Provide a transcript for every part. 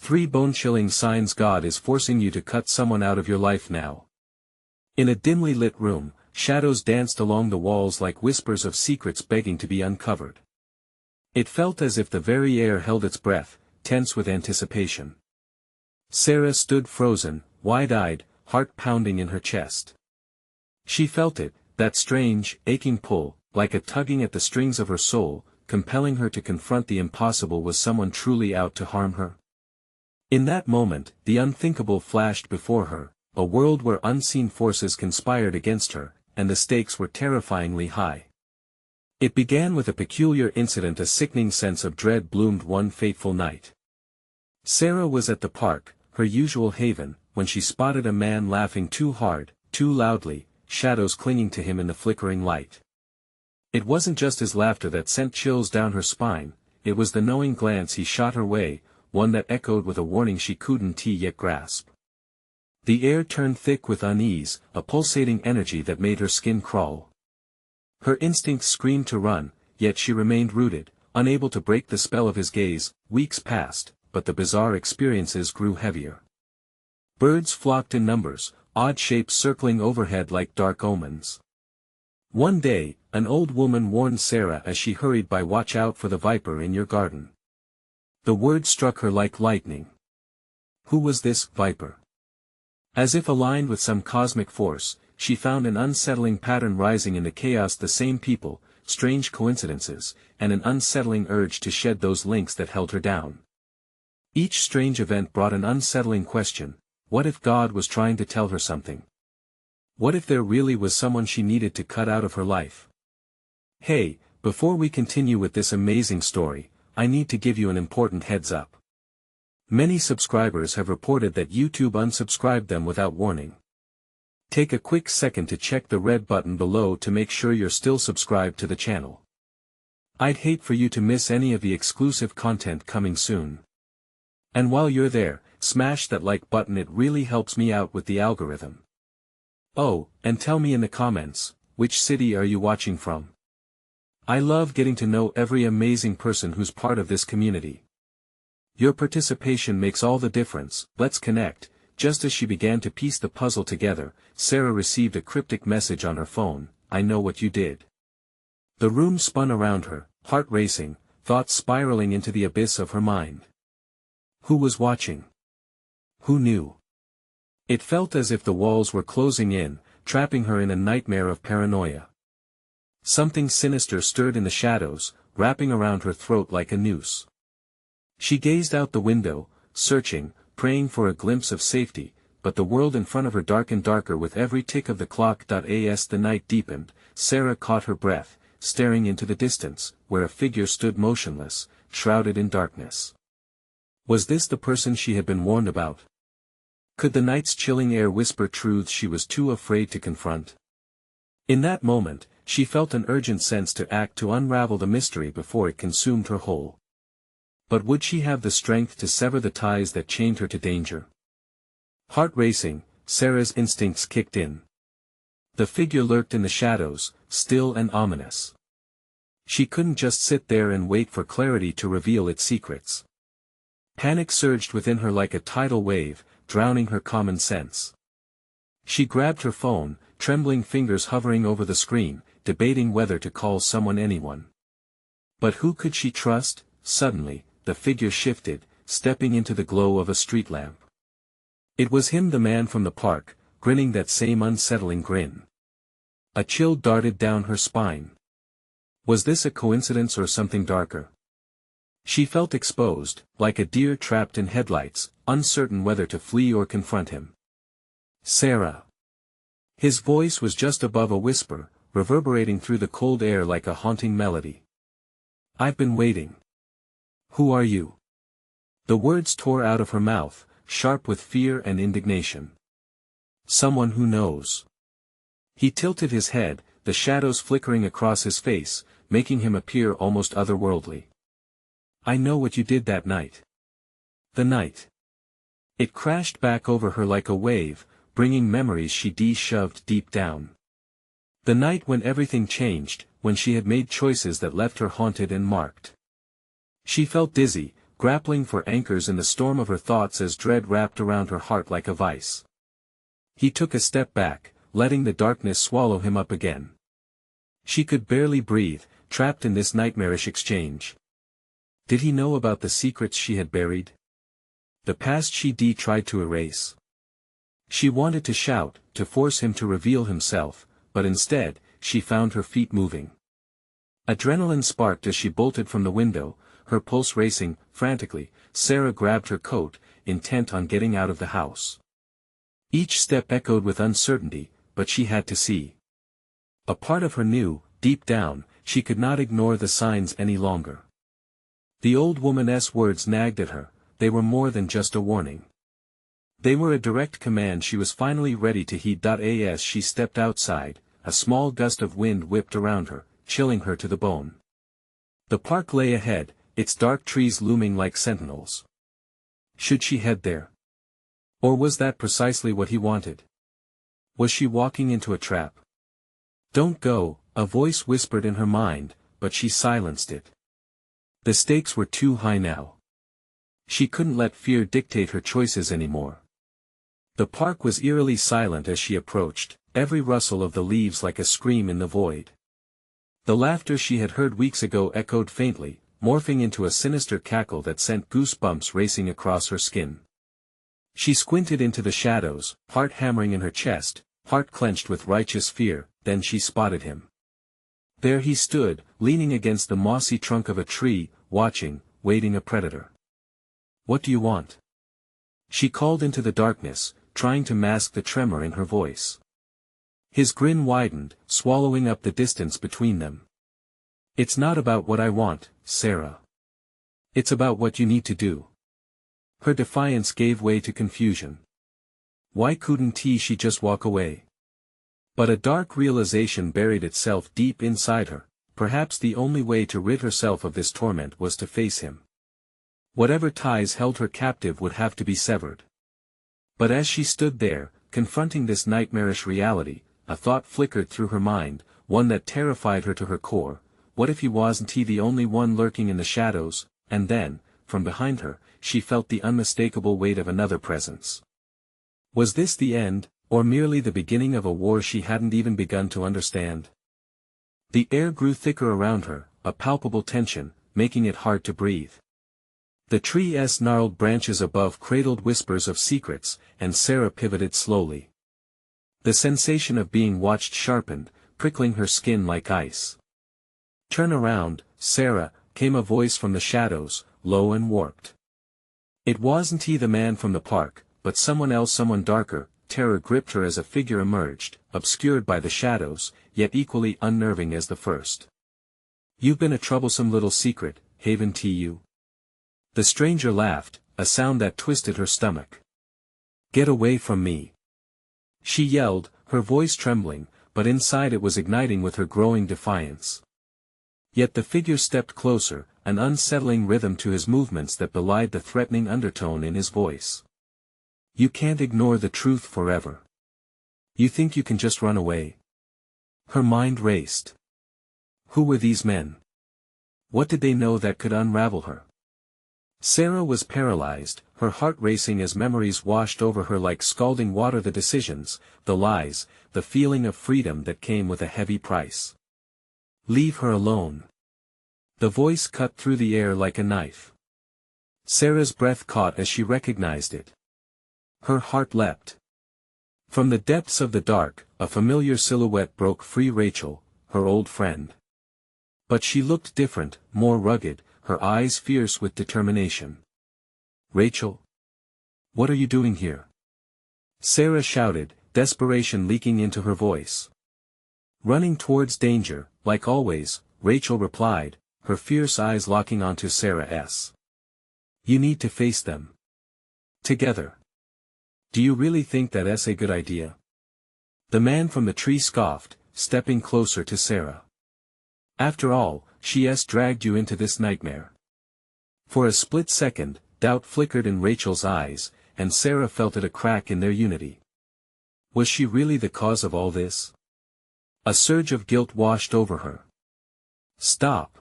3 bone-chilling signs God is forcing you to cut someone out of your life now. In a dimly lit room, shadows danced along the walls like whispers of secrets begging to be uncovered. It felt as if the very air held its breath, tense with anticipation. Sarah stood frozen, wide-eyed, heart pounding in her chest. She felt it, that strange, aching pull, like a tugging at the strings of her soul, compelling her to confront the impossible with someone truly out to harm her. In that moment, the unthinkable flashed before her, a world where unseen forces conspired against her, and the stakes were terrifyingly high. It began with a peculiar incident. A sickening sense of dread bloomed one fateful night. Sarah was at the park, her usual haven, when she spotted a man laughing too hard, too loudly, shadows clinging to him in the flickering light. It wasn't just his laughter that sent chills down her spine, it was the knowing glance he shot her way, one that echoed with a warning she couldn't yet grasp. The air turned thick with unease, a pulsating energy that made her skin crawl. Her instincts screamed to run, yet she remained rooted, unable to break the spell of his gaze. Weeks passed, but the bizarre experiences grew heavier. Birds flocked in numbers, odd shapes circling overhead like dark omens. One day, an old woman warned Sarah as she hurried by, "Watch out for the viper in your garden." The word struck her like lightning. Who was this viper? As if aligned with some cosmic force, she found an unsettling pattern rising in the chaos: the same people, strange coincidences, and an unsettling urge to shed those links that held her down. Each strange event brought an unsettling question: what if God was trying to tell her something? What if there really was someone she needed to cut out of her life? Hey, before we continue with this amazing story, I need to give you an important heads up. Many subscribers have reported that YouTube unsubscribed them without warning. Take a quick second to check the red button below to make sure you're still subscribed to the channel. I'd hate for you to miss any of the exclusive content coming soon. And while you're there, smash that like button, it really helps me out with the algorithm. Oh, and tell me in the comments, which city are you watching from? I love getting to know every amazing person who's part of this community. Your participation makes all the difference. Let's connect. Just as she began to piece the puzzle together, Sarah received a cryptic message on her phone: "I know what you did." The room spun around her, heart racing, thoughts spiraling into the abyss of her mind. Who was watching? Who knew? It felt as if the walls were closing in, trapping her in a nightmare of paranoia. Something sinister stirred in the shadows, wrapping around her throat like a noose. She gazed out the window, searching, praying for a glimpse of safety, but the world in front of her darkened darker with every tick of the clock. As the night deepened, Sarah caught her breath, staring into the distance, where a figure stood motionless, shrouded in darkness. Was this the person she had been warned about? Could the night's chilling air whisper truths she was too afraid to confront? In that moment, she felt an urgent sense to act, to unravel the mystery before it consumed her whole. But would she have the strength to sever the ties that chained her to danger? Heart racing, Sarah's instincts kicked in. The figure lurked in the shadows, still and ominous. She couldn't just sit there and wait for clarity to reveal its secrets. Panic surged within her like a tidal wave, drowning her common sense. She grabbed her phone, trembling fingers hovering over the screen, debating whether to call anyone. But who could she trust? Suddenly, the figure shifted, stepping into the glow of a street lamp. It was him, the man from the park, grinning that same unsettling grin. A chill darted down her spine. Was this a coincidence or something darker? She felt exposed, like a deer trapped in headlights, uncertain whether to flee or confront him. "Sarah." His voice was just above a whisper, reverberating through the cold air like a haunting melody. "I've been waiting." "Who are you?" The words tore out of her mouth, sharp with fear and indignation. "Someone who knows." He tilted his head, the shadows flickering across his face, making him appear almost otherworldly. "I know what you did that night." The night. It crashed back over her like a wave, bringing memories she shoved deep down. The night when everything changed, when she had made choices that left her haunted and marked. She felt dizzy, grappling for anchors in the storm of her thoughts as dread wrapped around her heart like a vice. He took a step back, letting the darkness swallow him up again. She could barely breathe, trapped in this nightmarish exchange. Did he know about the secrets she had buried? The past she tried to erase. She wanted to shout, to force him to reveal himself, but instead, she found her feet moving. Adrenaline sparked as she bolted from the window, her pulse racing, frantically. Sarah grabbed her coat, intent on getting out of the house. Each step echoed with uncertainty, but she had to see. A part of her knew, deep down, she could not ignore the signs any longer. The old woman's words nagged at her, they were more than just a warning. They were a direct command she was finally ready to heed. As she stepped outside, a small gust of wind whipped around her, chilling her to the bone. The park lay ahead, its dark trees looming like sentinels. Should she head there? Or was that precisely what he wanted? Was she walking into a trap? "Don't go," a voice whispered in her mind, but she silenced it. The stakes were too high now. She couldn't let fear dictate her choices anymore. The park was eerily silent as she approached, every rustle of the leaves like a scream in the void. The laughter she had heard weeks ago echoed faintly, morphing into a sinister cackle that sent goosebumps racing across her skin. She squinted into the shadows, heart hammering in her chest, heart clenched with righteous fear. Then she spotted him. There he stood, leaning against the mossy trunk of a tree, watching, waiting a predator. "What do you want?" She called into the darkness, trying to mask the tremor in her voice. His grin widened, swallowing up the distance between them. "It's not about what I want, Sarah. It's about what you need to do." Her defiance gave way to confusion. Why couldn't she just walk away? But a dark realization buried itself deep inside her. Perhaps the only way to rid herself of this torment was to face him. Whatever ties held her captive would have to be severed. But as she stood there, confronting this nightmarish reality, a thought flickered through her mind, one that terrified her to her core. What if he wasn't the only one lurking in the shadows? And then, from behind her, she felt the unmistakable weight of another presence. Was this the end, or merely the beginning of a war she hadn't even begun to understand? The air grew thicker around her, a palpable tension, making it hard to breathe. The tree's gnarled branches above cradled whispers of secrets, and Sarah pivoted slowly. The sensation of being watched sharpened, prickling her skin like ice. "Turn around, Sarah," came a voice from the shadows, low and warped. It wasn't the man from the park, but someone else, someone darker. Terror gripped her as a figure emerged, obscured by the shadows, yet equally unnerving as the first. "You've been a troublesome little secret, haven't you?" The stranger laughed, a sound that twisted her stomach. "Get away from me!" she yelled, her voice trembling, but inside it was igniting with her growing defiance. Yet the figure stepped closer, an unsettling rhythm to his movements that belied the threatening undertone in his voice. "You can't ignore the truth forever. You think you can just run away?" Her mind raced. Who were these men? What did they know that could unravel her? Sarah was paralyzed, her heart racing as memories washed over her like scalding water. The decisions, the lies, the feeling of freedom that came with a heavy price. "Leave her alone." The voice cut through the air like a knife. Sarah's breath caught as she recognized it. Her heart leapt. From the depths of the dark, a familiar silhouette broke free. Rachel, her old friend. But she looked different, more rugged, her eyes fierce with determination. "Rachel? What are you doing here?" Sarah shouted, desperation leaking into her voice. "Running towards danger, like always," Rachel replied, her fierce eyes locking onto Sarah's. "You need to face them. Together. Do you really think that's a good idea?" The man from the tree scoffed, stepping closer to Sarah. "After all, she's dragged you into this nightmare." For a split second, doubt flickered in Rachel's eyes, and Sarah felt it a crack in their unity. Was she really the cause of all this? A surge of guilt washed over her. "Stop!"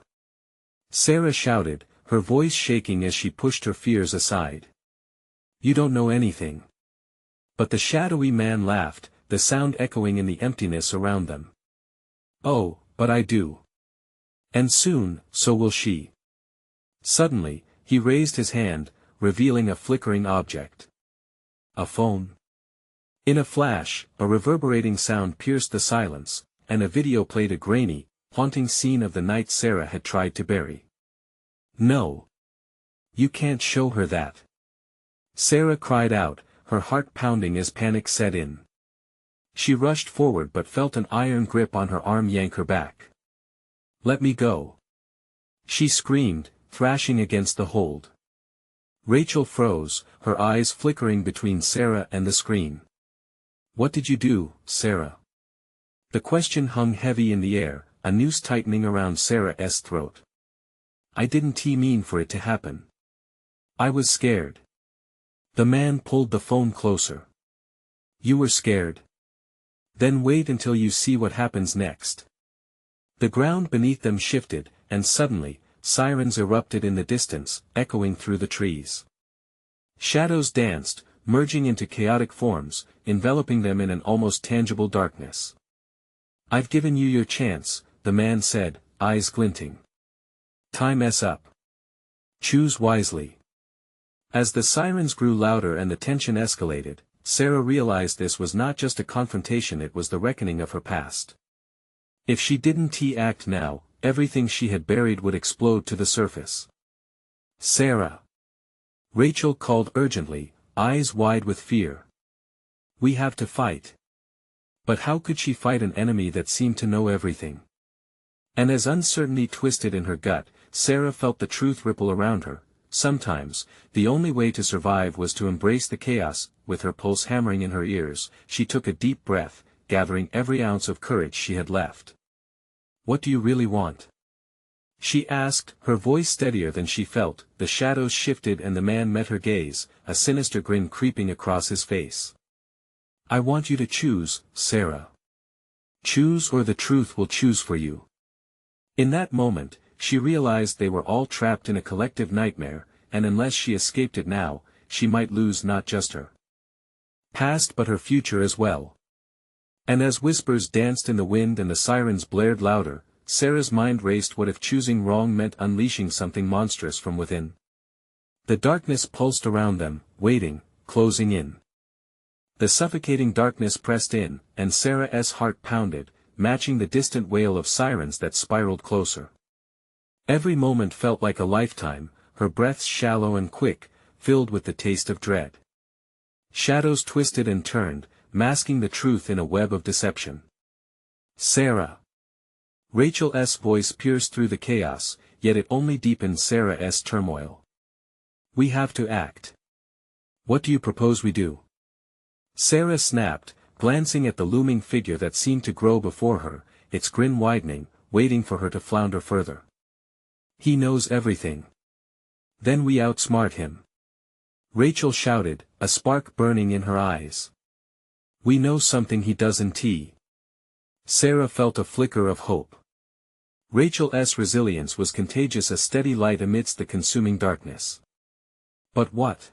Sarah shouted, her voice shaking as she pushed her fears aside. You don't know anything. But the shadowy man laughed, the sound echoing in the emptiness around them. Oh, but I do. And soon, so will she. Suddenly, he raised his hand, revealing a flickering object. A phone. In a flash, a reverberating sound pierced the silence, and a video played a grainy, haunting scene of the night Sarah had tried to bury. No. You can't show her that. Sarah cried out, her heart pounding as panic set in. She rushed forward but felt an iron grip on her arm yank her back. Let me go. She screamed, thrashing against the hold. Rachel froze, her eyes flickering between Sarah and the screen. What did you do, Sarah? The question hung heavy in the air, a noose tightening around Sarah's throat. I didn't mean for it to happen. I was scared. The man pulled the phone closer. You were scared? Then wait until you see what happens next. The ground beneath them shifted, and suddenly, sirens erupted in the distance, echoing through the trees. Shadows danced, merging into chaotic forms, enveloping them in an almost tangible darkness. I've given you your chance, the man said, eyes glinting. Time's up. Choose wisely. As the sirens grew louder and the tension escalated, Sarah realized this was not just a confrontation, it was the reckoning of her past. If she didn't act now, everything she had buried would explode to the surface. Sarah. Rachel called urgently, eyes wide with fear. We have to fight. But how could she fight an enemy that seemed to know everything? And as uncertainty twisted in her gut, Sarah felt the truth ripple around her. Sometimes, the only way to survive was to embrace the chaos. With her pulse hammering in her ears, she took a deep breath, gathering every ounce of courage she had left. What do you really want? She asked, her voice steadier than she felt. The shadows shifted and the man met her gaze, a sinister grin creeping across his face. I want you to choose, Sarah. Choose, or the truth will choose for you. In that moment, she realized they were all trapped in a collective nightmare, and unless she escaped it now, she might lose not just her past but her future as well. And as whispers danced in the wind and the sirens blared louder, Sarah's mind raced. What if choosing wrong meant unleashing something monstrous from within? The darkness pulsed around them, waiting, closing in. The suffocating darkness pressed in, and Sarah's heart pounded, matching the distant wail of sirens that spiraled closer. Every moment felt like a lifetime, her breaths shallow and quick, filled with the taste of dread. Shadows twisted and turned, masking the truth in a web of deception. Sarah. Rachel's voice pierced through the chaos, yet it only deepened Sarah's turmoil. We have to act. What do you propose we do? Sarah snapped, glancing at the looming figure that seemed to grow before her, its grin widening, waiting for her to flounder further. He knows everything. Then we outsmart him. Rachel shouted, a spark burning in her eyes. We know something he doesn't. Sarah felt a flicker of hope. Rachel's resilience was contagious, a steady light amidst the consuming darkness. But what?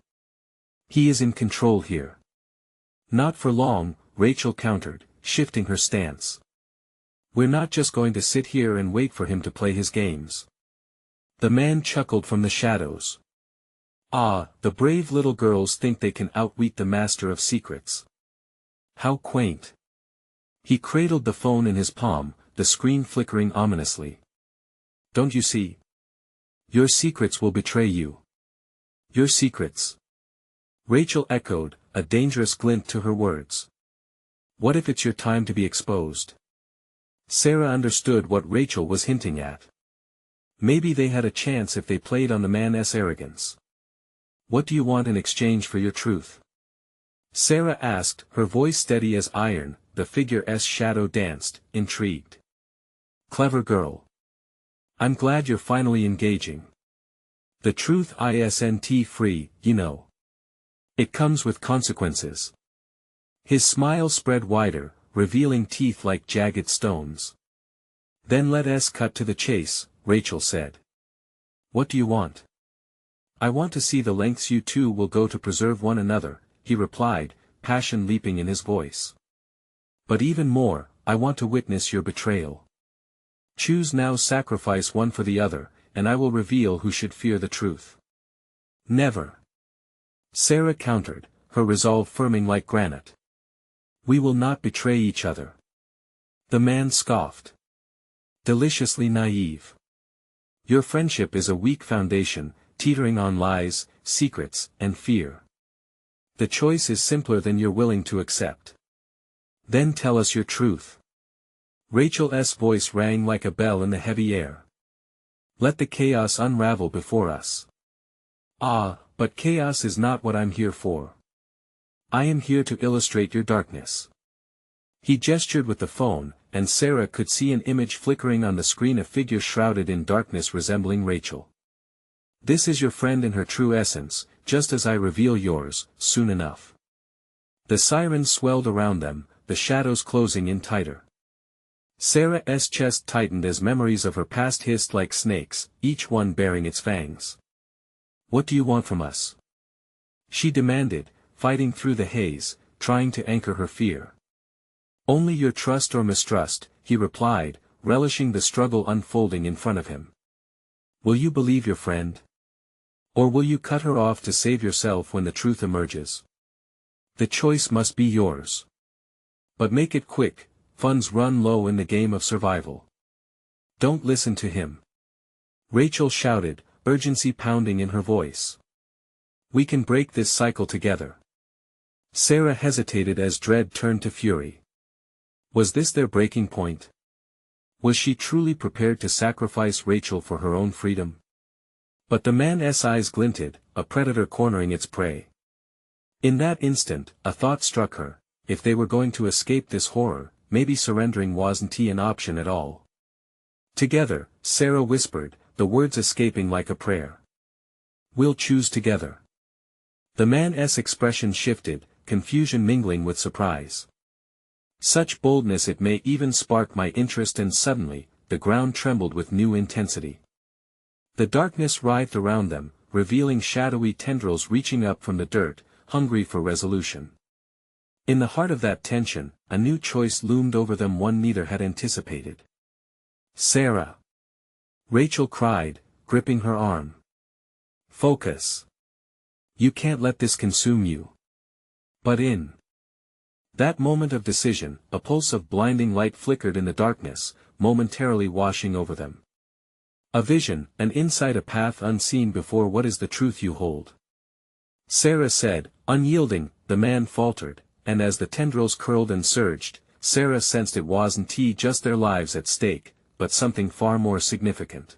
He is in control here. Not for long, Rachel countered, shifting her stance. We're not just going to sit here and wait for him to play his games. The man chuckled from the shadows. Ah, the brave little girls think they can outwit the master of secrets. How quaint. He cradled the phone in his palm, the screen flickering ominously. Don't you see? Your secrets will betray you. Your secrets. Rachel echoed, a dangerous glint to her words. What if it's your time to be exposed? Sarah understood what Rachel was hinting at. Maybe they had a chance if they played on the man's arrogance. What do you want in exchange for your truth? Sarah asked, her voice steady as iron. The figure's shadow danced, intrigued. Clever girl. I'm glad you're finally engaging. The truth isn't free, you know. It comes with consequences. His smile spread wider, revealing teeth like jagged stones. Then let us cut to the chase, Rachel said. What do you want? I want to see the lengths you two will go to preserve one another, he replied, passion leaping in his voice. But even more, I want to witness your betrayal. Choose now, sacrifice one for the other, and I will reveal who should fear the truth. Never. Sarah countered, her resolve firming like granite. We will not betray each other. The man scoffed. Deliciously naive. Your friendship is a weak foundation, teetering on lies, secrets, and fear. The choice is simpler than you're willing to accept. Then tell us your truth. Rachel's voice rang like a bell in the heavy air. Let the chaos unravel before us. Ah, but chaos is not what I'm here for. I am here to illustrate your darkness. He gestured with the phone, and Sarah could see an image flickering on the screen, a figure shrouded in darkness resembling Rachel. This is your friend in her true essence, just as I reveal yours, soon enough. The sirens swelled around them, the shadows closing in tighter. Sarah's chest tightened as memories of her past hissed like snakes, each one bearing its fangs. What do you want from us? She demanded, fighting through the haze, trying to anchor her fear. Only your trust or mistrust, he replied, relishing the struggle unfolding in front of him. Will you believe your friend? Or will you cut her off to save yourself when the truth emerges? The choice must be yours. But make it quick, funds run low in the game of survival. Don't listen to him. Rachel shouted, urgency pounding in her voice. We can break this cycle together. Sarah hesitated as dread turned to fury. Was this their breaking point? Was she truly prepared to sacrifice Rachel for her own freedom? But the man's eyes glinted, a predator cornering its prey. In that instant, a thought struck her: if they were going to escape this horror, maybe surrendering wasn't an option at all. Together, Sarah whispered, the words escaping like a prayer. We'll choose together. The man's expression shifted, confusion mingling with surprise. Such boldness, it may even spark my interest, and suddenly, the ground trembled with new intensity. The darkness writhed around them, revealing shadowy tendrils reaching up from the dirt, hungry for resolution. In the heart of that tension, a new choice loomed over them, one neither had anticipated. Sarah! Rachel cried, gripping her arm. Focus! You can't let this consume you. But in that moment of decision, a pulse of blinding light flickered in the darkness, momentarily washing over them. A vision, an insight, a path unseen before. What is the truth you hold? Sarah said, unyielding. The man faltered, and as the tendrils curled and surged, Sarah sensed it wasn't just their lives at stake, but something far more significant.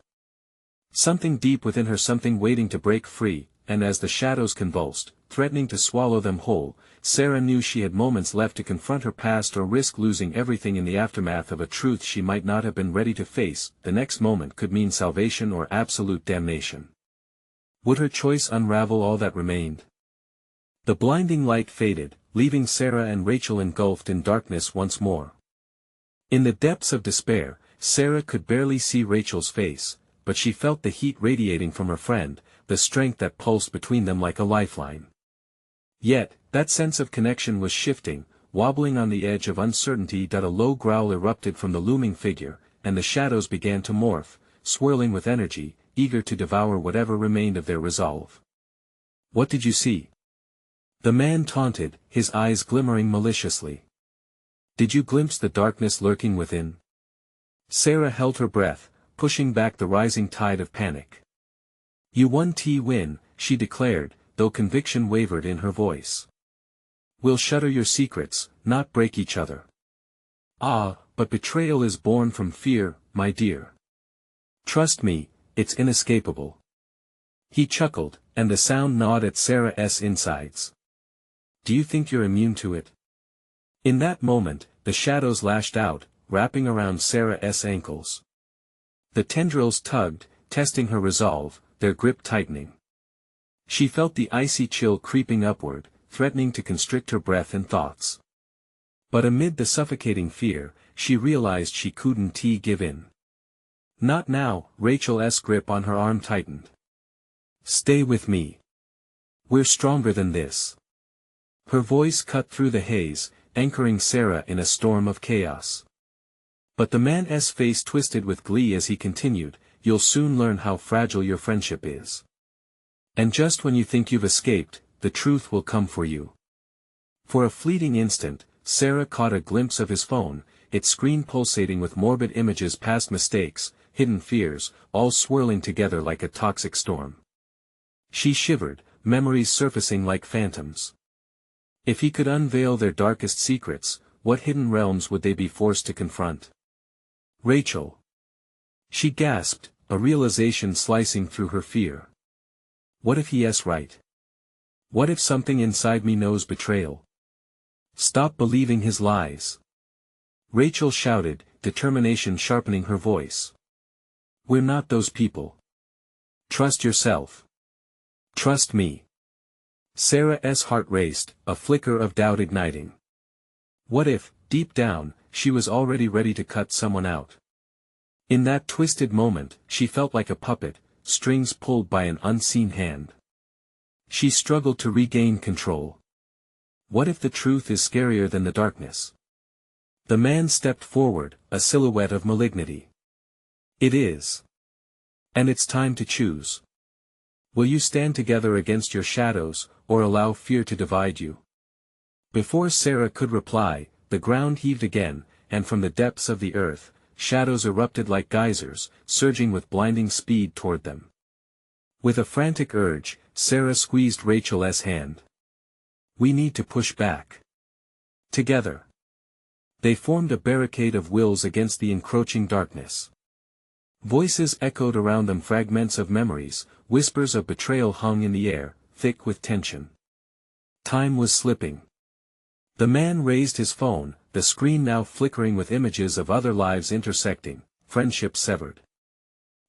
Something deep within her, something waiting to break free, and as the shadows convulsed, threatening to swallow them whole, Sarah knew she had moments left to confront her past or risk losing everything in the aftermath of a truth she might not have been ready to face. The next moment could mean salvation or absolute damnation. Would her choice unravel all that remained? The blinding light faded, leaving Sarah and Rachel engulfed in darkness once more. In the depths of despair, Sarah could barely see Rachel's face, but she felt the heat radiating from her friend, the strength that pulsed between them like a lifeline. Yet, that sense of connection was shifting, wobbling on the edge of uncertainty. A low growl erupted from the looming figure, and the shadows began to morph, swirling with energy, eager to devour whatever remained of their resolve. What did you see? The man taunted, his eyes glimmering maliciously. Did you glimpse the darkness lurking within? Sarah held her breath, pushing back the rising tide of panic. You win, she declared, though conviction wavered in her voice. We'll shutter your secrets, not break each other. Ah, but betrayal is born from fear, my dear. Trust me, it's inescapable. He chuckled, and the sound gnawed at Sarah's insides. Do you think you're immune to it? In that moment, the shadows lashed out, wrapping around Sarah's ankles. The tendrils tugged, testing her resolve, their grip tightening. She felt the icy chill creeping upward, threatening to constrict her breath and thoughts. But amid the suffocating fear, she realized she couldn't give in. Not now, Rachel's grip on her arm tightened. Stay with me. We're stronger than this. Her voice cut through the haze, anchoring Sarah in a storm of chaos. But the man's face twisted with glee as he continued, you'll soon learn how fragile your friendship is. And just when you think you've escaped, the truth will come for you. For a fleeting instant, Sarah caught a glimpse of his phone, its screen pulsating with morbid images, past mistakes, hidden fears, all swirling together like a toxic storm. She shivered, memories surfacing like phantoms. If he could unveil their darkest secrets, what hidden realms would they be forced to confront? Rachel. She gasped, a realization slicing through her fear. What if he's right? What if something inside me knows betrayal? Stop believing his lies. Rachel shouted, determination sharpening her voice. We're not those people. Trust yourself. Trust me. Sarah's heart raced, a flicker of doubt igniting. What if, deep down, she was already ready to cut someone out? In that twisted moment, she felt like a puppet, strings pulled by an unseen hand. She struggled to regain control. What if the truth is scarier than the darkness? The man stepped forward, a silhouette of malignity. It is. And it's time to choose. Will you stand together against your shadows, or allow fear to divide you? Before Sarah could reply, the ground heaved again, and from the depths of the earth, shadows erupted like geysers, surging with blinding speed toward them. With a frantic urge, Sarah squeezed Rachel's hand. We need to push back. Together. They formed a barricade of wills against the encroaching darkness. Voices echoed around them, fragments of memories, whispers of betrayal hung in the air, thick with tension. Time was slipping. The man raised his phone, the screen now flickering with images of other lives intersecting, friendships severed.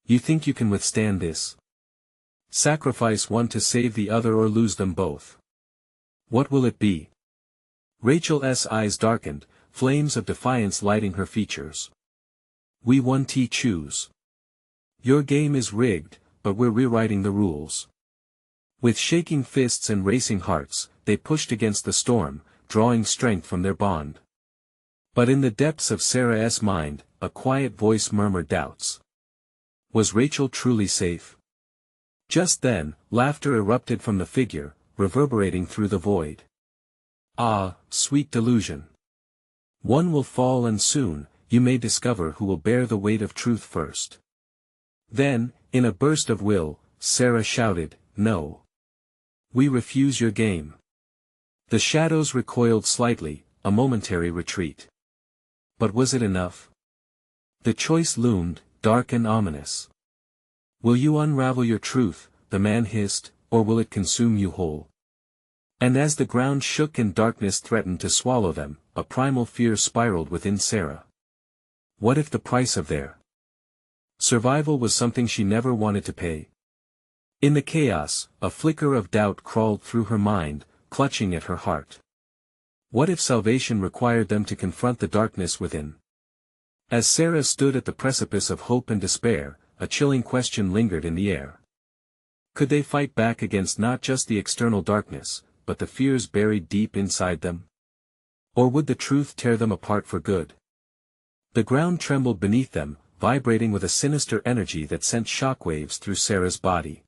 You think you can withstand this? Sacrifice one to save the other or lose them both. What will it be? Rachel's eyes darkened, flames of defiance lighting her features. We won't choose. Your game is rigged, but we're rewriting the rules. With shaking fists and racing hearts, they pushed against the storm, drawing strength from their bond. But in the depths of Sarah's mind, a quiet voice murmured doubts. Was Rachel truly safe? Just then, laughter erupted from the figure, reverberating through the void. Ah, sweet delusion. One will fall, and soon, you may discover who will bear the weight of truth first. Then, in a burst of will, Sarah shouted, No. We refuse your game. The shadows recoiled slightly, a momentary retreat. But was it enough? The choice loomed, dark and ominous. Will you unravel your truth, the man hissed, or will it consume you whole? And as the ground shook and darkness threatened to swallow them, a primal fear spiraled within Sarah. What if the price of their survival was something she never wanted to pay? In the chaos, a flicker of doubt crawled through her mind, clutching at her heart. What if salvation required them to confront the darkness within? As Sarah stood at the precipice of hope and despair, a chilling question lingered in the air. Could they fight back against not just the external darkness, but the fears buried deep inside them? Or would the truth tear them apart for good? The ground trembled beneath them, vibrating with a sinister energy that sent shockwaves through Sarah's body.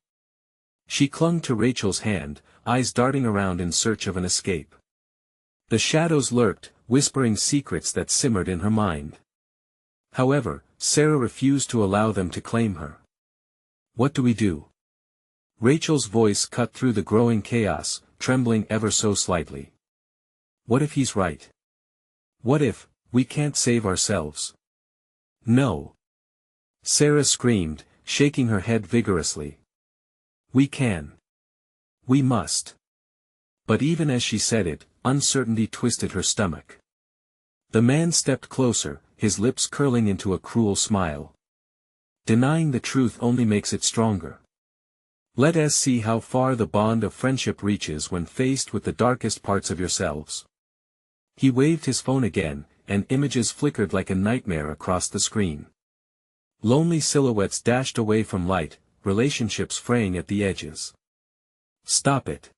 She clung to Rachel's hand, eyes darting around in search of an escape. The shadows lurked, whispering secrets that simmered in her mind. However, Sarah refused to allow them to claim her. What do we do? Rachel's voice cut through the growing chaos, trembling ever so slightly. What if he's right? What if we can't save ourselves? No. Sarah screamed, shaking her head vigorously. We can. We must. But even as she said it, uncertainty twisted her stomach. The man stepped closer, his lips curling into a cruel smile. Denying the truth only makes it stronger. Let us see how far the bond of friendship reaches when faced with the darkest parts of yourselves. He waved his phone again, and images flickered like a nightmare across the screen. Lonely silhouettes dashed away from light, relationships fraying at the edges. "Stop it!"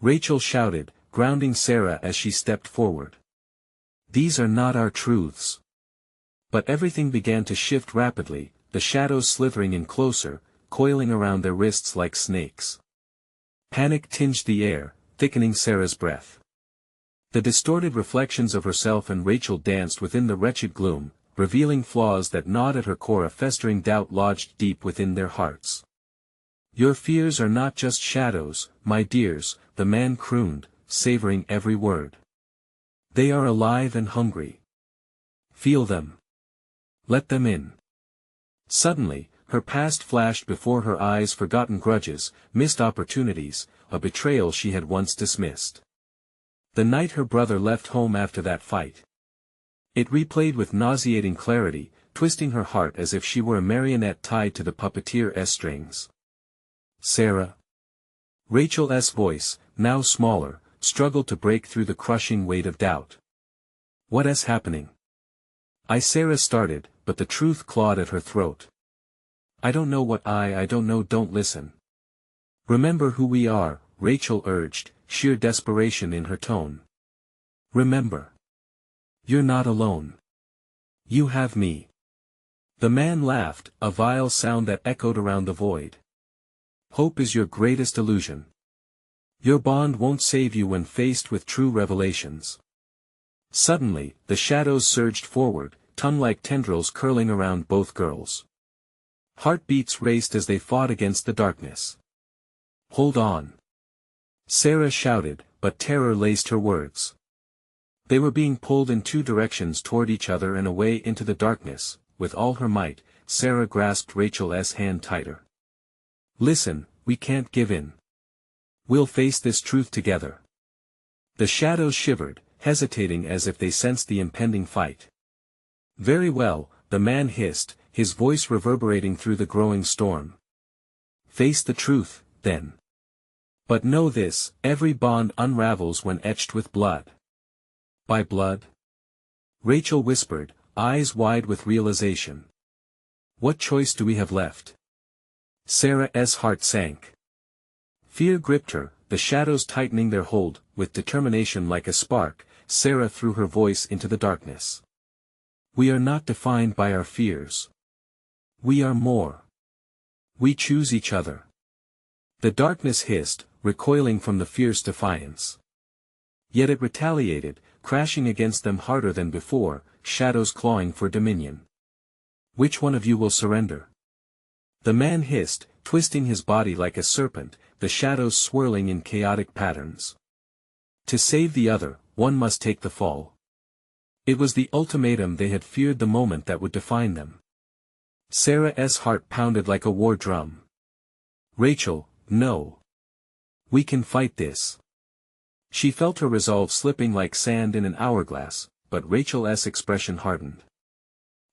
Rachel shouted, grounding Sarah as she stepped forward. "These are not our truths." But everything began to shift rapidly, the shadows slithering in closer, coiling around their wrists like snakes. Panic tinged the air, thickening Sarah's breath. The distorted reflections of herself and Rachel danced within the wretched gloom, revealing flaws that gnawed at her core, a festering doubt lodged deep within their hearts. "Your fears are not just shadows, my dears," the man crooned, savoring every word. "They are alive and hungry. Feel them. Let them in." Suddenly, her past flashed before her eyes, forgotten grudges, missed opportunities, a betrayal she had once dismissed. The night her brother left home after that fight. It replayed with nauseating clarity, twisting her heart as if she were a marionette tied to the puppeteer's strings. "Sarah." Rachel's voice, now smaller, struggled to break through the crushing weight of doubt. "What is happening?" Sarah started, but the truth clawed at her throat. "I don't know what I don't know. Don't listen." "Remember who we are," Rachel urged, sheer desperation in her tone. "Remember. You're not alone. You have me." The man laughed, a vile sound that echoed around the void. "Hope is your greatest illusion. Your bond won't save you when faced with true revelations." Suddenly, the shadows surged forward, tongue-like tendrils curling around both girls. Heartbeats raced as they fought against the darkness. "Hold on!" Sarah shouted, but terror laced her words. They were being pulled in two directions, toward each other and away into the darkness. With all her might, Sarah grasped Rachel's hand tighter. "Listen, we can't give in. We'll face this truth together." The shadows shivered, hesitating as if they sensed the impending fight. "Very well," the man hissed, his voice reverberating through the growing storm. "Face the truth, then. But know this, every bond unravels when etched with blood." "By blood?" Rachel whispered, eyes wide with realization. "What choice do we have left?" Sarah's heart sank. Fear gripped her, the shadows tightening their hold. With determination like a spark, Sarah threw her voice into the darkness. "We are not defined by our fears. We are more. We choose each other." The darkness hissed, recoiling from the fierce defiance. Yet it retaliated, crashing against them harder than before, shadows clawing for dominion. "Which one of you will surrender?" The man hissed, twisting his body like a serpent, the shadows swirling in chaotic patterns. To save the other, one must take the fall. It was the ultimatum they had feared, the moment that would define them. Sarah's heart pounded like a war drum. "Rachel, no. We can fight this." She felt her resolve slipping like sand in an hourglass, but Rachel's expression hardened.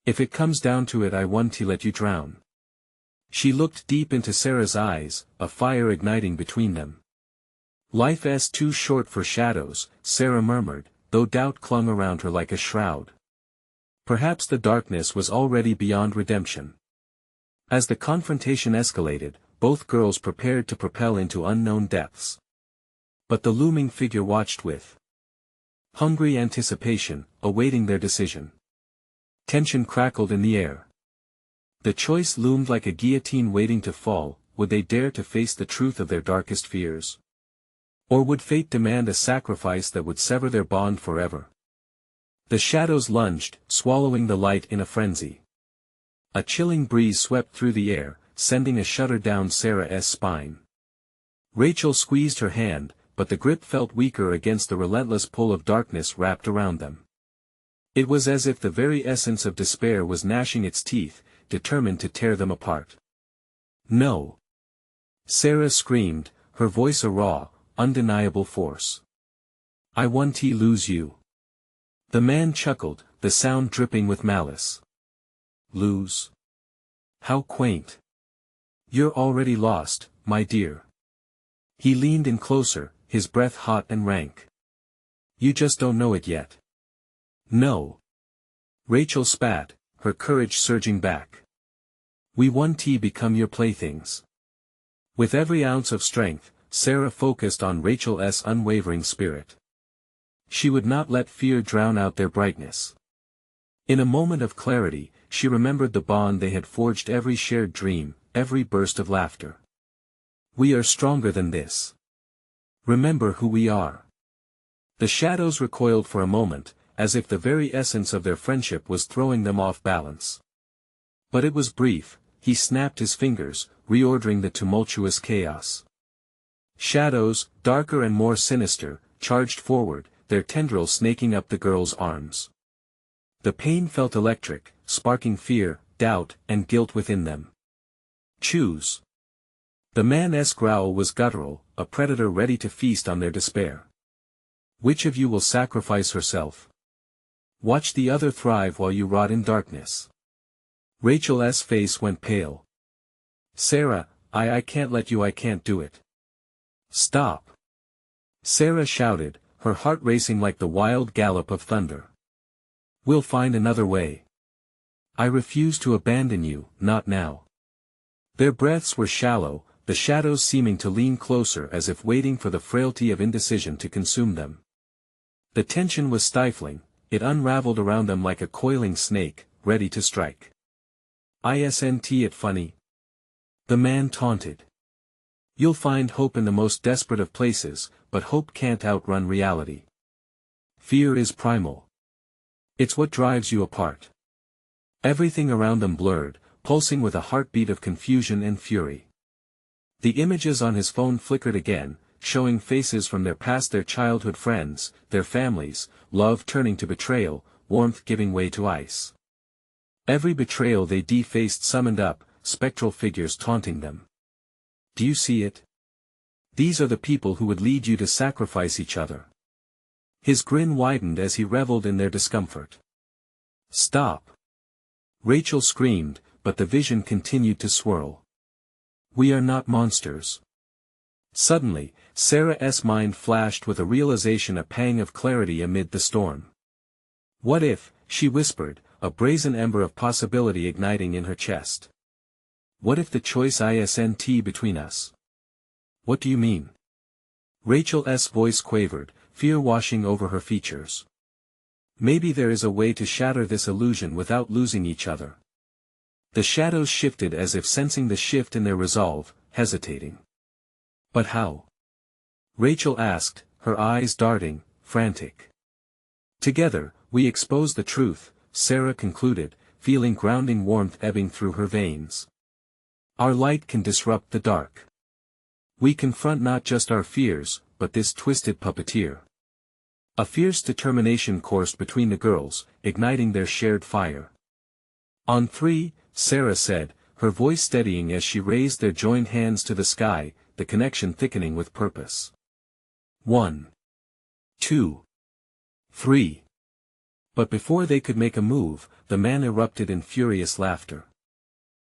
"If it comes down to it, I won't let you drown." She looked deep into Sarah's eyes, a fire igniting between them. "Life's too short for shadows," Sarah murmured, though doubt clung around her like a shroud. Perhaps the darkness was already beyond redemption. As the confrontation escalated, both girls prepared to propel into unknown depths. But the looming figure watched with hungry anticipation, awaiting their decision. Tension crackled in the air. The choice loomed like a guillotine waiting to fall. Would they dare to face the truth of their darkest fears? Or would fate demand a sacrifice that would sever their bond forever? The shadows lunged, swallowing the light in a frenzy. A chilling breeze swept through the air, sending a shudder down Sarah's spine. Rachel squeezed her hand, but the grip felt weaker against the relentless pull of darkness wrapped around them. It was as if the very essence of despair was gnashing its teeth, determined to tear them apart. "No!" Sarah screamed, her voice a raw, undeniable force. "I won't lose you." The man chuckled, the sound dripping with malice. "Lose? How quaint. You're already lost, my dear." He leaned in closer, his breath hot and rank. "You just don't know it yet." "No." Rachel spat, her courage surging back. We want to become your playthings. With every ounce of strength, Sarah focused on Rachel's unwavering spirit. She would not let fear drown out their brightness. In a moment of clarity, she remembered the bond they had forged, every shared dream, every burst of laughter. We are stronger than this. Remember who we are. The shadows recoiled for a moment, as if the very essence of their friendship was throwing them off balance. But it was brief. He snapped his fingers, reordering the tumultuous chaos. Shadows, darker and more sinister, charged forward, their tendrils snaking up the girl's arms. The pain felt electric, sparking fear, doubt, and guilt within them. Choose. The man's growl was guttural, a predator ready to feast on their despair. Which of you will sacrifice herself? Watch the other thrive while you rot in darkness. Rachel's face went pale. Sarah, I can't let you, I can't do it. Stop. Sarah shouted, her heart racing like the wild gallop of thunder. We'll find another way. I refuse to abandon you, not now. Their breaths were shallow, the shadows seeming to lean closer as if waiting for the frailty of indecision to consume them. The tension was stifling, it unraveled around them like a coiling snake, ready to strike. Isn't it funny? The man taunted. You'll find hope in the most desperate of places, but hope can't outrun reality. Fear is primal. It's what drives you apart. Everything around them blurred, pulsing with a heartbeat of confusion and fury. The images on his phone flickered again, showing faces from their past, their childhood friends, their families, love turning to betrayal, warmth giving way to ice. Every betrayal they defaced summoned up, spectral figures taunting them. Do you see it? These are the people who would lead you to sacrifice each other. His grin widened as he reveled in their discomfort. Stop. Rachel screamed, but the vision continued to swirl. We are not monsters. Suddenly, Sarah's mind flashed with a realization, a pang of clarity amid the storm. What if, she whispered, a brazen ember of possibility igniting in her chest. What if the choice isn't between us? What do you mean? Rachel's voice quavered, fear washing over her features. Maybe there is a way to shatter this illusion without losing each other. The shadows shifted as if sensing the shift in their resolve, hesitating. But how? Rachel asked, her eyes darting, frantic. Together, we expose the truth, Sarah concluded, feeling grounding warmth ebbing through her veins. Our light can disrupt the dark. We confront not just our fears, but this twisted puppeteer. A fierce determination coursed between the girls, igniting their shared fire. On three, Sarah said, her voice steadying as she raised their joined hands to the sky, the connection thickening with purpose. 1, 2, 3. But before they could make a move, the man erupted in furious laughter.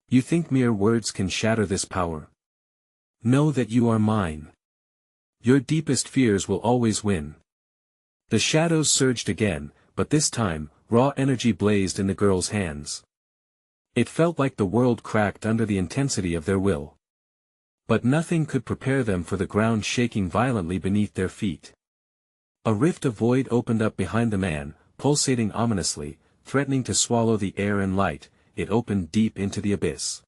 You think mere words can shatter this power? Know that you are mine. Your deepest fears will always win. The shadows surged again, but this time, raw energy blazed in the girl's hands. It felt like the world cracked under the intensity of their will. But nothing could prepare them for the ground shaking violently beneath their feet. A rift of void opened up behind the man, pulsating ominously, threatening to swallow the air and light. It opened deep into the abyss.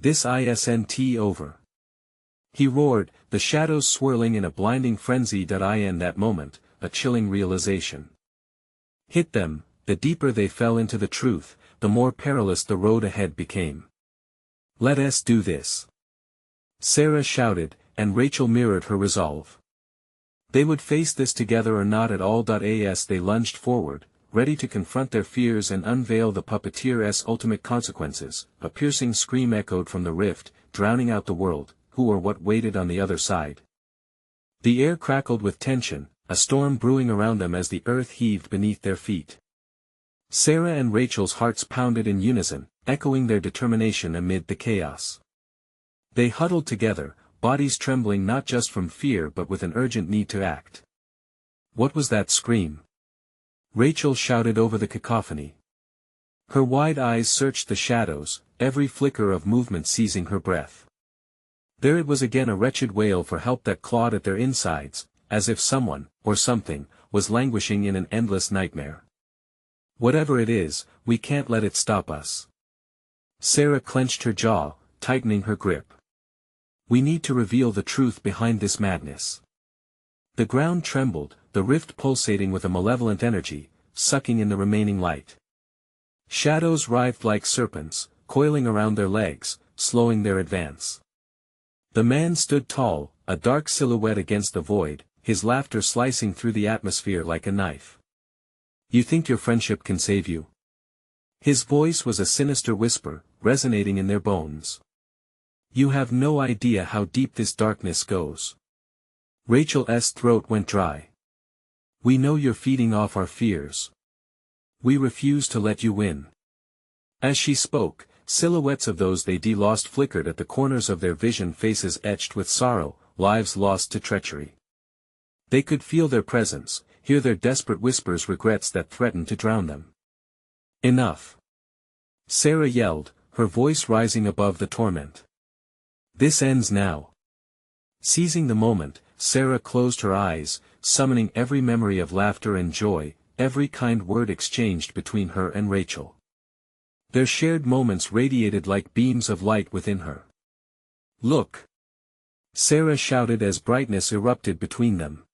This isn't over. He roared, the shadows swirling in a blinding frenzy. In that moment, a chilling realization hit them. The deeper they fell into the truth, the more perilous the road ahead became. Let us do this. Sarah shouted, and Rachel mirrored her resolve. They would face this together or not at all. As they lunged forward, ready to confront their fears and unveil the puppeteer's ultimate consequences, a piercing scream echoed from the rift, drowning out the world, who or what waited on the other side. The air crackled with tension, a storm brewing around them as the earth heaved beneath their feet. Sarah and Rachel's hearts pounded in unison, echoing their determination amid the chaos. They huddled together, bodies trembling not just from fear but with an urgent need to act. What was that scream? Rachel shouted over the cacophony. Her wide eyes searched the shadows, every flicker of movement seizing her breath. There it was again, a wretched wail for help that clawed at their insides, as if someone, or something, was languishing in an endless nightmare. Whatever it is, we can't let it stop us. Sarah clenched her jaw, tightening her grip. We need to reveal the truth behind this madness. The ground trembled, the rift pulsating with a malevolent energy, sucking in the remaining light. Shadows writhed like serpents, coiling around their legs, slowing their advance. The man stood tall, a dark silhouette against the void, his laughter slicing through the atmosphere like a knife. You think your friendship can save you? His voice was a sinister whisper, resonating in their bones. You have no idea how deep this darkness goes. Rachel's throat went dry. We know you're feeding off our fears. We refuse to let you win. As she spoke, silhouettes of those they'd lost flickered at the corners of their vision, faces etched with sorrow, lives lost to treachery. They could feel their presence, hear their desperate whispers, regrets that threatened to drown them. Enough! Sarah yelled, her voice rising above the torment. This ends now. Seizing the moment, Sarah closed her eyes, summoning every memory of laughter and joy, every kind word exchanged between her and Rachel. Their shared moments radiated like beams of light within her. Look! Sarah shouted as brightness erupted between them.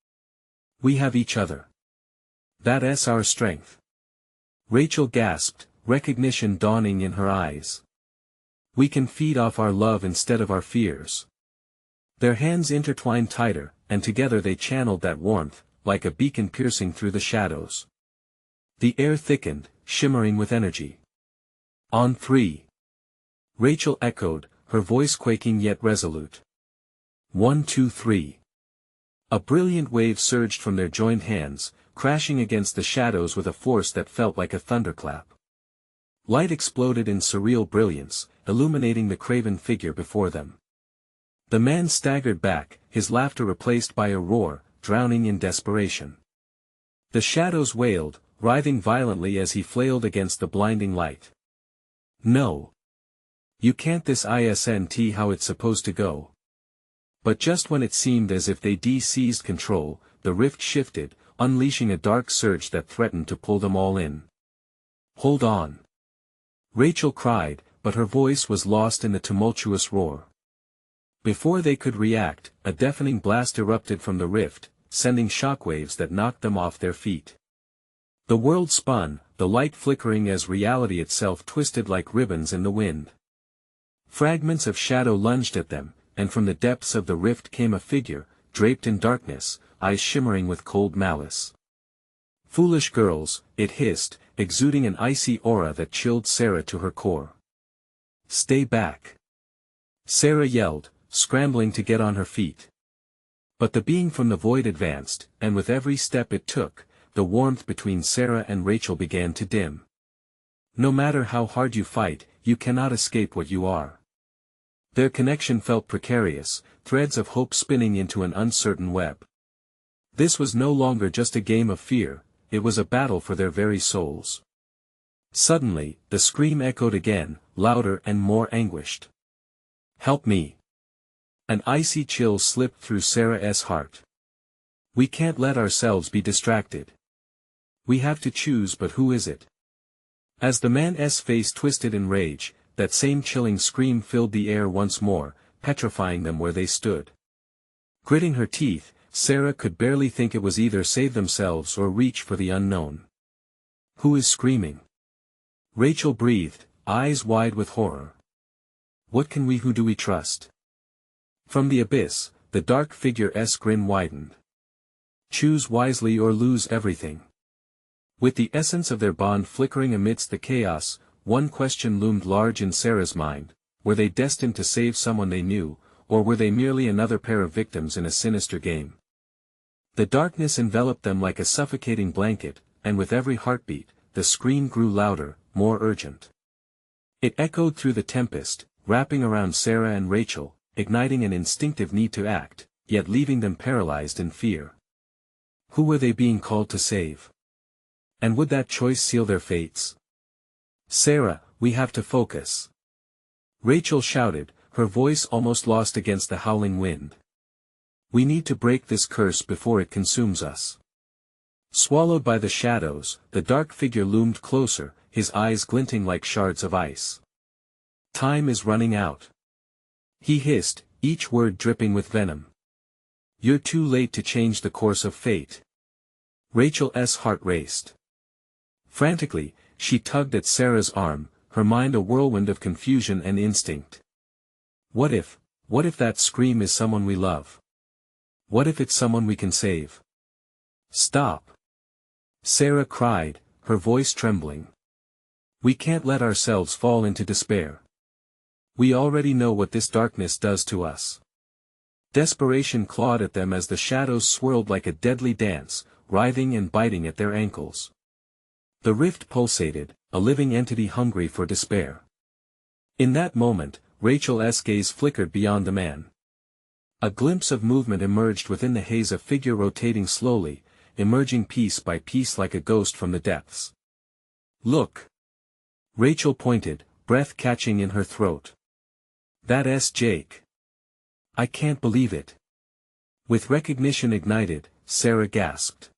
We have each other. That's our strength. Rachel gasped, recognition dawning in her eyes. We can feed off our love instead of our fears. Their hands intertwined tighter, and together they channeled that warmth, like a beacon piercing through the shadows. The air thickened, shimmering with energy. On 3. Rachel echoed, her voice quaking yet resolute. 1, 2, 3. A brilliant wave surged from their joined hands, crashing against the shadows with a force that felt like a thunderclap. Light exploded in surreal brilliance, illuminating the craven figure before them. The man staggered back, his laughter replaced by a roar, drowning in desperation. The shadows wailed, writhing violently as he flailed against the blinding light. No. You can't, this isn't how it's supposed to go. But just when it seemed as if they'd seized control, the rift shifted, unleashing a dark surge that threatened to pull them all in. Hold on! Rachel cried, but her voice was lost in the tumultuous roar. Before they could react, a deafening blast erupted from the rift, sending shockwaves that knocked them off their feet. The world spun, the light flickering as reality itself twisted like ribbons in the wind. Fragments of shadow lunged at them, and from the depths of the rift came a figure, draped in darkness, eyes shimmering with cold malice. Foolish girls, it hissed, exuding an icy aura that chilled Sarah to her core. Stay back! Sarah yelled, scrambling to get on her feet. But the being from the void advanced, and with every step it took, the warmth between Sarah and Rachel began to dim. No matter how hard you fight, you cannot escape what you are. Their connection felt precarious, threads of hope spinning into an uncertain web. This was no longer just a game of fear, it was a battle for their very souls. Suddenly, the scream echoed again, louder and more anguished. Help me! An icy chill slipped through Sarah's heart. We can't let ourselves be distracted. We have to choose, but who is it? As the man's face twisted in rage, that same chilling scream filled the air once more, petrifying them where they stood. Gritting her teeth, Sarah could barely think it was either save themselves or reach for the unknown. Who is screaming? Rachel breathed, eyes wide with horror. What can we? Who do we trust? From the abyss, the dark figure's grin widened. Choose wisely or lose everything. With the essence of their bond flickering amidst the chaos, one question loomed large in Sarah's mind: were they destined to save someone they knew, or were they merely another pair of victims in a sinister game? The darkness enveloped them like a suffocating blanket, and with every heartbeat, the scream grew louder, more urgent. It echoed through the tempest, wrapping around Sarah and Rachel, igniting an instinctive need to act, yet leaving them paralyzed in fear. Who were they being called to save? And would that choice seal their fates? Sarah, we have to focus. Rachel shouted, her voice almost lost against the howling wind. We need to break this curse before it consumes us. Swallowed by the shadows, the dark figure loomed closer, his eyes glinting like shards of ice. Time is running out. He hissed, each word dripping with venom. You're too late to change the course of fate. Rachel's heart raced. Frantically, she tugged at Sarah's arm, her mind a whirlwind of confusion and instinct. What if that scream is someone we love? What if it's someone we can save? Stop! Sarah cried, her voice trembling. We can't let ourselves fall into despair. We already know what this darkness does to us. Desperation clawed at them as the shadows swirled like a deadly dance, writhing and biting at their ankles. The rift pulsated, a living entity hungry for despair. In that moment, Rachel's gaze flickered beyond the man. A glimpse of movement emerged within the haze, a figure rotating slowly, emerging piece by piece like a ghost from the depths. Look! Rachel pointed, breath catching in her throat. That's Jake. I can't believe it. With recognition ignited, Sarah gasped.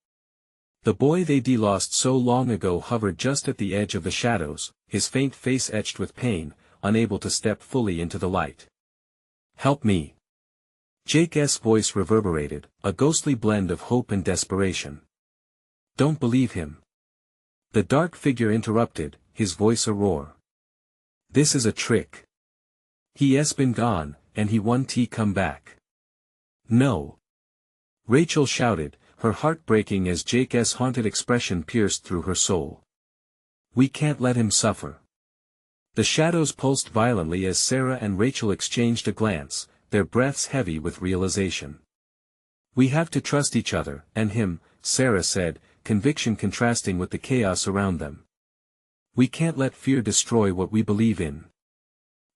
The boy they'd lost so long ago hovered just at the edge of the shadows, his faint face etched with pain, unable to step fully into the light. Help me! Jake's voice reverberated, a ghostly blend of hope and desperation. Don't believe him. The dark figure interrupted, his voice a roar. This is a trick. He's been gone, and he won't come back. No. Rachel shouted, her heart breaking as Jake's haunted expression pierced through her soul. We can't let him suffer. The shadows pulsed violently as Sarah and Rachel exchanged a glance, their breaths heavy with realization. We have to trust each other, and him, Sarah said, conviction contrasting with the chaos around them. We can't let fear destroy what we believe in.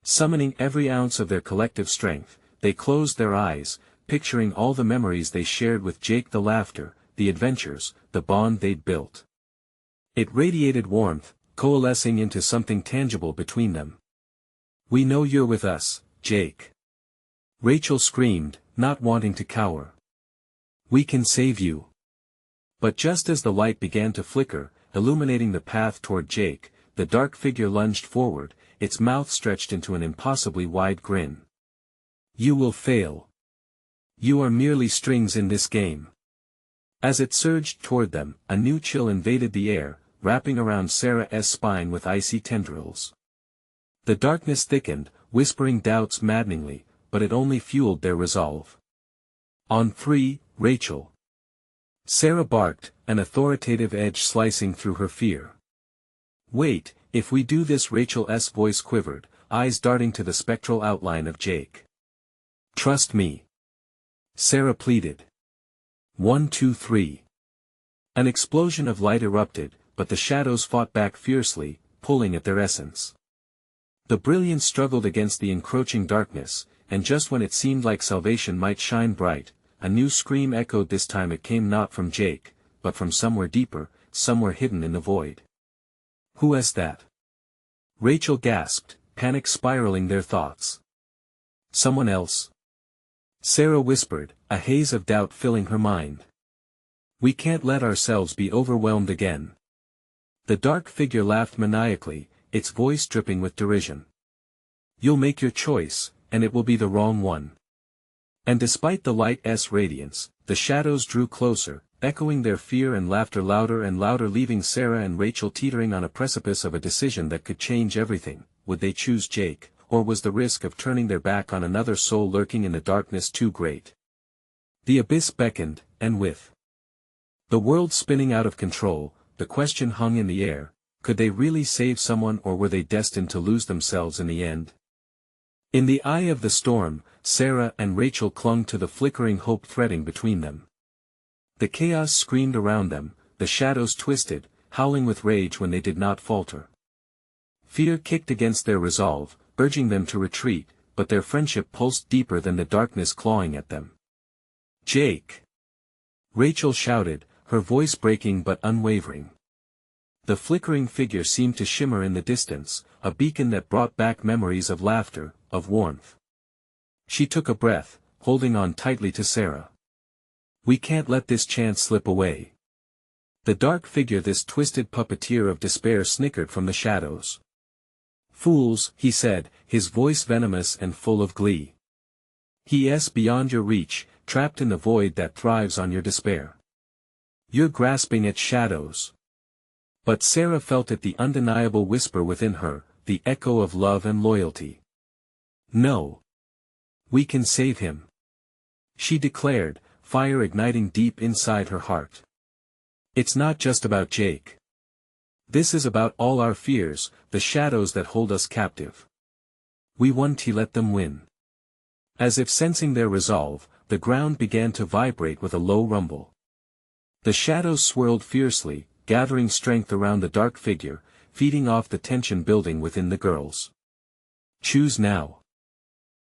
Summoning every ounce of their collective strength, they closed their eyes, picturing all the memories they shared with Jake, the laughter, the adventures, the bond they'd built. It radiated warmth, coalescing into something tangible between them. We know you're with us, Jake. Rachel screamed, not wanting to cower. We can save you. But just as the light began to flicker, illuminating the path toward Jake, the dark figure lunged forward, its mouth stretched into an impossibly wide grin. You will fail. You are merely strings in this game. As it surged toward them, a new chill invaded the air, wrapping around Sarah's spine with icy tendrils. The darkness thickened, whispering doubts maddeningly, but it only fueled their resolve. On 3, Rachel. Sarah barked, an authoritative edge slicing through her fear. Wait, if we do this, Rachel's voice quivered, eyes darting to the spectral outline of Jake. Trust me. Sarah pleaded. 1, 2, 3. An explosion of light erupted, but the shadows fought back fiercely, pulling at their essence. The brilliance struggled against the encroaching darkness, and just when it seemed like salvation might shine bright, a new scream echoed. This time it came not from Jake, but from somewhere deeper, somewhere hidden in the void. Who is that? Rachel gasped, panic spiraling their thoughts. Someone else? Sarah whispered, a haze of doubt filling her mind. We can't let ourselves be overwhelmed again. The dark figure laughed maniacally, its voice dripping with derision. You'll make your choice, and it will be the wrong one. And despite the light's radiance, the shadows drew closer, echoing their fear and laughter louder and louder, leaving Sarah and Rachel teetering on a precipice of a decision that could change everything. Would they choose Jake, or was the risk of turning their back on another soul lurking in the darkness too great? The abyss beckoned, and with the world spinning out of control, the question hung in the air: could they really save someone, or were they destined to lose themselves in the end? In the eye of the storm, Sarah and Rachel clung to the flickering hope threading between them. The chaos screamed around them, the shadows twisted, howling with rage when they did not falter. Fear kicked against their resolve, urging them to retreat, but their friendship pulsed deeper than the darkness clawing at them. Jake! Rachel shouted, her voice breaking but unwavering. The flickering figure seemed to shimmer in the distance, a beacon that brought back memories of laughter, of warmth. She took a breath, holding on tightly to Sarah. We can't let this chance slip away. The dark figure, this twisted puppeteer of despair, snickered from the shadows. Fools, he said, his voice venomous and full of glee. He's beyond your reach, trapped in the void that thrives on your despair. You're grasping at shadows. But Sarah felt it, the undeniable whisper within her, the echo of love and loyalty. No. We can save him, she declared, fire igniting deep inside her heart. It's not just about Jake. This is about all our fears, the shadows that hold us captive. We won't let them win. As if sensing their resolve, the ground began to vibrate with a low rumble. The shadows swirled fiercely, gathering strength around the dark figure, feeding off the tension building within the girls. Choose now.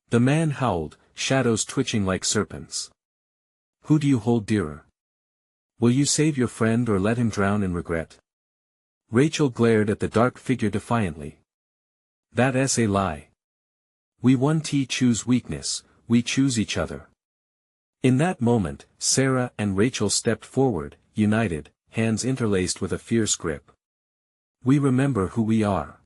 The man howled, shadows twitching like serpents. Who do you hold dearer? Will you save your friend or let him drown in regret? Rachel glared at the dark figure defiantly. That's a lie. We won't choose weakness, we choose each other. In that moment, Sarah and Rachel stepped forward, united, hands interlaced with a fierce grip. We remember who we are.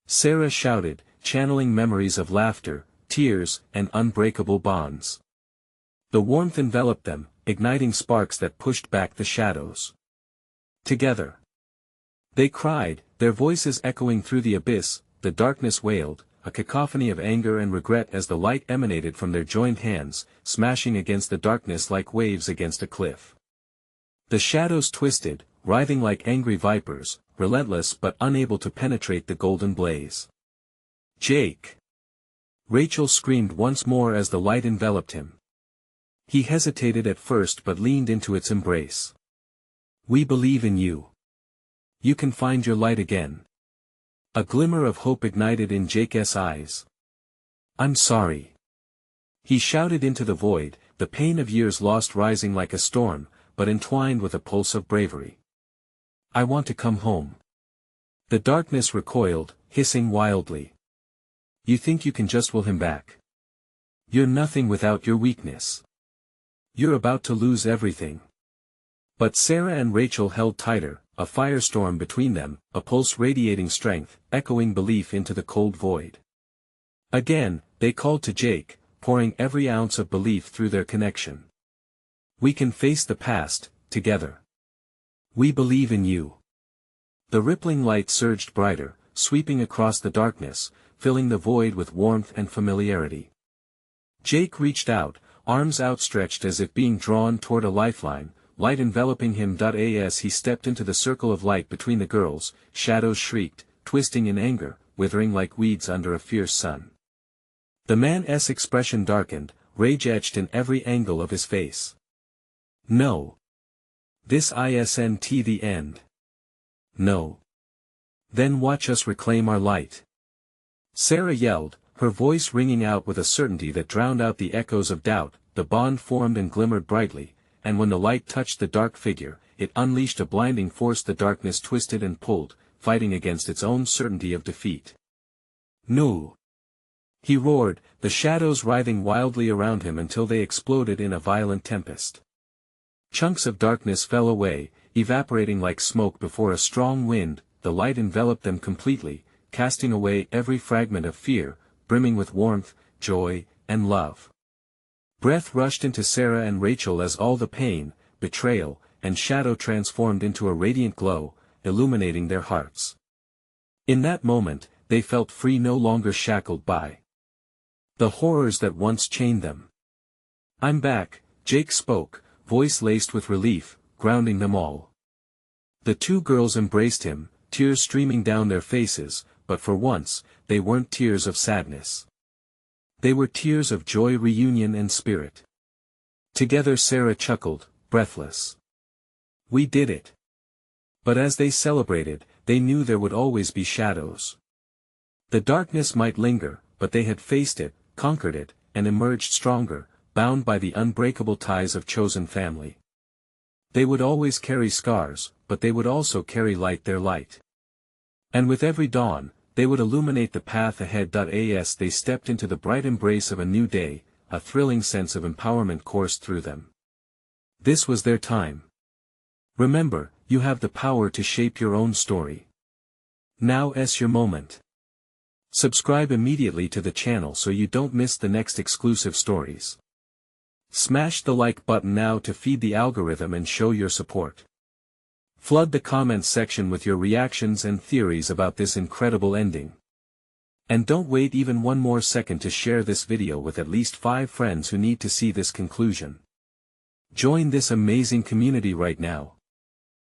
Sarah shouted, channeling memories of laughter, tears, and unbreakable bonds. The warmth enveloped them, igniting sparks that pushed back the shadows. Together. They cried, their voices echoing through the abyss. The darkness wailed, a cacophony of anger and regret as the light emanated from their joined hands, smashing against the darkness like waves against a cliff. The shadows twisted, writhing like angry vipers, relentless but unable to penetrate the golden blaze. Jake! Rachel screamed once more as the light enveloped him. He hesitated at first but leaned into its embrace. We believe in you. You can find your light again. A glimmer of hope ignited in Jake's eyes. I'm sorry. He shouted into the void, the pain of years lost rising like a storm, but entwined with a pulse of bravery. I want to come home. The darkness recoiled, hissing wildly. You think you can just will him back? You're nothing without your weakness. You're about to lose everything. But Sarah and Rachel held tighter, a firestorm between them, a pulse radiating strength, echoing belief into the cold void. Again, they called to Jake, pouring every ounce of belief through their connection. We can face the past, together. We believe in you. The rippling light surged brighter, sweeping across the darkness, filling the void with warmth and familiarity. Jake reached out, arms outstretched as if being drawn toward a lifeline, light enveloping him. As he stepped into the circle of light between the girls, shadows shrieked, twisting in anger, withering like weeds under a fierce sun. The man's expression darkened, rage etched in every angle of his face. No. This isn't the end. No. Then watch us reclaim our light. Sarah yelled, her voice ringing out with a certainty that drowned out the echoes of doubt. The bond formed and glimmered brightly, and when the light touched the dark figure, it unleashed a blinding force. The darkness twisted and pulled, fighting against its own certainty of defeat. No! He roared, the shadows writhing wildly around him until they exploded in a violent tempest. Chunks of darkness fell away, evaporating like smoke before a strong wind. The light enveloped them completely, casting away every fragment of fear, brimming with warmth, joy, and love. Breath rushed into Sarah and Rachel as all the pain, betrayal, and shadow transformed into a radiant glow, illuminating their hearts. In that moment, they felt free, no longer shackled by the horrors that once chained them. I'm back, Jake spoke, voice laced with relief, grounding them all. The two girls embraced him, tears streaming down their faces, but for once, they weren't tears of sadness. They were tears of joy, reunion, and spirit. Together Sarah chuckled, breathless. We did it. But as they celebrated, they knew there would always be shadows. The darkness might linger, but they had faced it, conquered it, and emerged stronger, bound by the unbreakable ties of chosen family. They would always carry scars, but they would also carry their light. And with every dawn, they would illuminate the path ahead. As they stepped into the bright embrace of a new day, a thrilling sense of empowerment coursed through them. This was their time. Remember, you have the power to shape your own story. Now's your moment. Subscribe immediately to the channel so you don't miss the next exclusive stories. Smash the like button now to feed the algorithm and show your support. Flood the comments section with your reactions and theories about this incredible ending. And don't wait even one more second to share this video with at least 5 friends who need to see this conclusion. Join this amazing community right now.